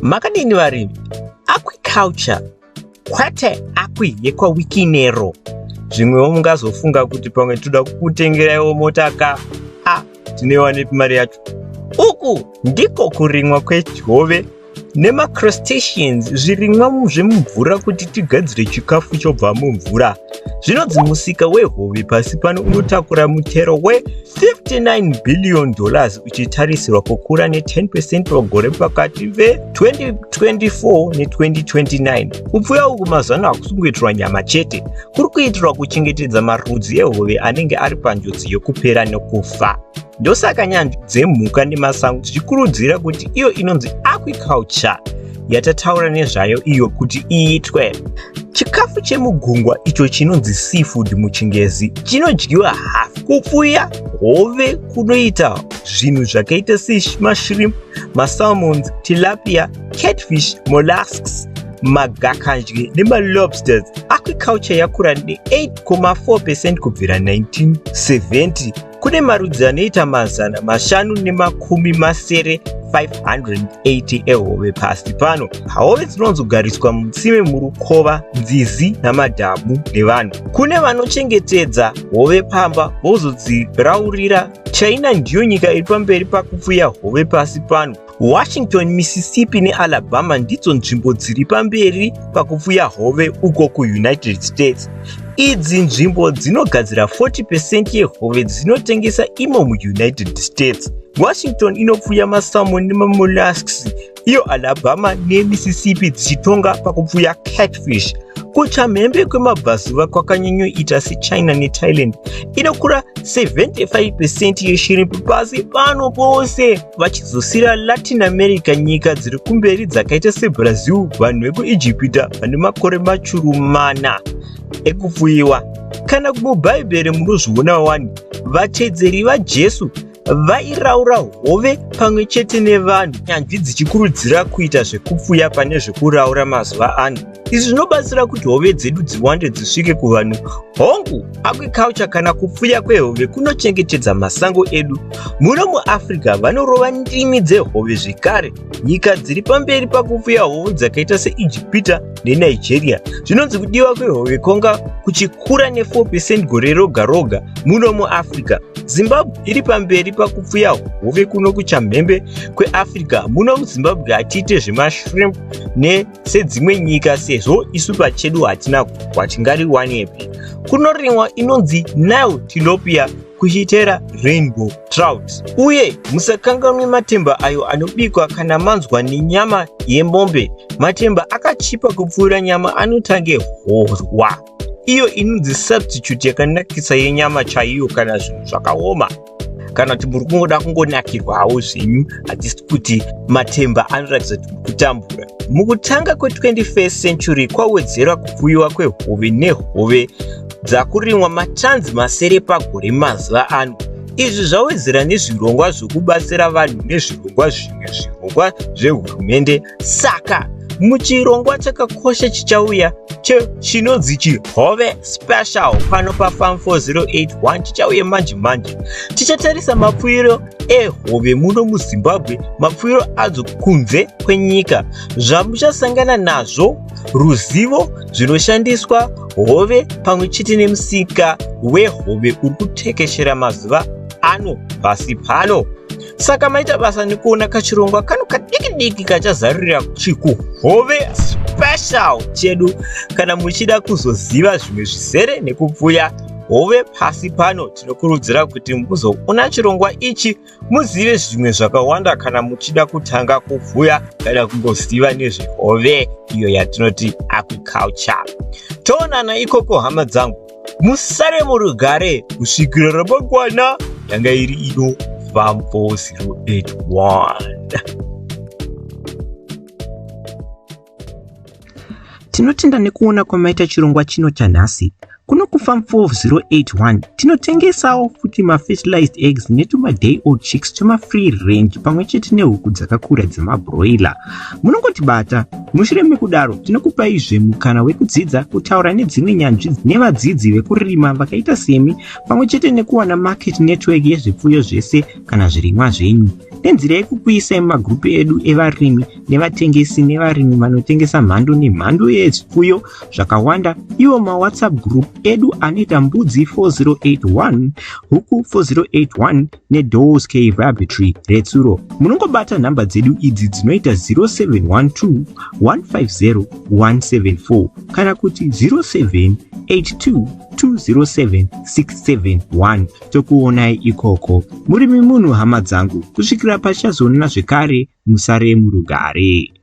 Makadini varimi? Aquaculture kwete akwi yekwa wiki nero. Zvimwewo mungazofunga kuti pamwe toda kukutengeraiwo mota ka tinewa nepi mari yacho. Uku ndiko kurimwa kwehove nemacrustaceans, zvirimwa zvemumvura kuti tigadzire chikafu chobva mumvura. Zvinonzi musika wehove pasi pano unotakura mutero we$59 billion uchitarisirwa kukura ne10% pagore pakati ve2024 ne2029. Kupfuya uku mazano hakusungoitirwa nyama chete, kuri kuitirwa kuchengetedza marudzi ehove anenge ari panjodzi yokupera nekufa. Ndosaka nyanzvi dzemhuka nemasango zvichikurudzira kuti iyo inonzi aquaculture yatataura nezvayo iyo kuti iitwe. Chikafu chemugungwa icho chinonzi seafood muchingezi chinodyiwa hafu. Kupfuya hove kunoita zvinhu zvakaita semashrimp, masalmons, tilapia, catfish, mollusks, magakanjwe nemalobsters. Aquaculture yakura ne8.4% kubvira 1970. Kune marudzi anoita 580 ehove pasi pano. Hove dzinonzogariswa mutsime, murukova, nzizi namadhamu nevanhu. Kune vanochengetedza hove pamba vozodziraurira. China ndiyo nyika iri pamberi pakupfuya hove pasi pano. Washington, Mississippi neAlabama ndidzo nzvimbo dziri pamberi pakupfuya hove uko kuUnited States. Idzi nzvimbo dzinogadzira 40% yehove dzinotengesa imo muUnited States. Washington inopfuya masalmon nemamollusks, iyo Alabama neMississippi dzichitonga pakupfuya catfish. Kuchamhembe kwemabhazuva kwakanyanyoita seChina neThailand inokura 75% yeshrimp pasi pano pose, vachizosira Latin America nyika dziri kumberi dzakaita seBrazil, vanhu vekuIjipita vane makore machuru 4 ekupfuyiwa. Kana mubhaibheri munozviona wani, vatedzeri vaJesu vairaura hove pamwe chete nevanhu, nyanzvi dzichikurudzira kuita zvekupfuya pane zvekuraura mazuva ano. Izvi zvinobatsira kuti hove dzedu dziwande dzisvike kuvanhu. Hongu, aquaculture kana kupfuya kwehove kunochengetedza masango edu. Muno muAfrica vanorova ndimi dzehove zvekare. Nyika dziri pamberi pakupfuya hove dzakaita seIjipita neNigeria. Zvinonzi kudiwa kwehove kwanga kuchikura ne4% gore roga roga muno muAfrica. Zimbabwe iri pamberi pakupfuya hove kuno kuchamhembe kweAfrica. Muno muZimbabwe hatiite zvemashrimp sedzimwe nyika sezvo isu pachedu hatina kwatingariwanepi. Kunorimwa inonzi Nile tilapia kuchitera rainbow trout. Uye musakanganwe matemba ayo anobikwa kana manzwa nenyama yemombe. Matemba akachipa kupfuura nyama anotange horwa. Iyo inonzi substitute yakanakisa yenyama chaiyo kana zvinhu zvakaoma. Kana kuti muri kungoda kungonakirwawo zvenyu, hatisi kuti matemba anoratidza kuti kutambura. Mukutanga kwe21st century kwawedzera kupfuyiwa kwehove nehove dzakurimwa matanzi masere pagore mazuva ano. Izvi zvawedzera nezvirongwa zvokubatsira vanhu nezvirongwa zvimwe zvirongwa zvehurumende. Saka muchirongwa chakakosha chichauya chinonzi chiHove Special pano paFarm 4081 chichauya manje manje. Tichatarisa mapfuiro ehove muno muZimbabwe, mapfuiro adzo kunze kwenyika, zvamuchasangana nazvo, ruzivo zvinoshandiswa hove pamwe chete nemusika wehove uri kutekeshera mazuva ano pasi pano. Saka maita basa nekuona kachirongwa kano kadiki kachazarurira chikuHove Special chedu. Kana muchida kuzoziva zvimwe zvizere nekupfuya hove pasi pano, tinokurudzira kuti muzoona chirongwa ichi muzive zvimwe zvakawanda kana muchida kutanga kupfuya kana kungoziva nezvehove iyo yatinoti aquaculture. Toonana ikoko hama dzangu, musare murugare kusvikira ramangwana. Yanga iri ino Farm 4081. Tinotenda nekuona kwamaita chirongwa chino chanhasi. Kuno kuFarm 4081 tinotengesawo futi mafertilized eggs netuma-day old chicks tuma-free range pamwe chete nehuku dzakakura dzemabroiler. Munongotibata. Mushure mekudaro tinokupaizve mukana wekudzidza kutaura nedzimwe nyanzvi nevadzidzi vekurima vakaita semi, pamwe chete nekuwana market network yezvipfuyo zvese kana zvirimwa zvenyu. nenzira yekukuisai mumagrupu edu evarimi nevatengesi nevarimi vanotengesa mhando nemhando yezvifuyo zvakawanda, iwo mawhatsapp group edu anoita mbudzi 4081, huku 4081 neDoors Cave Rabbitry Retsuro. Munongobata nhamba dzedu idzi dzinoita 0712 150 174 kana kuti 0782 207 671. Tokuonai ikoko. Murimi munhu hama dzangu, kusvikira pachazoona zvekare, musare murugare.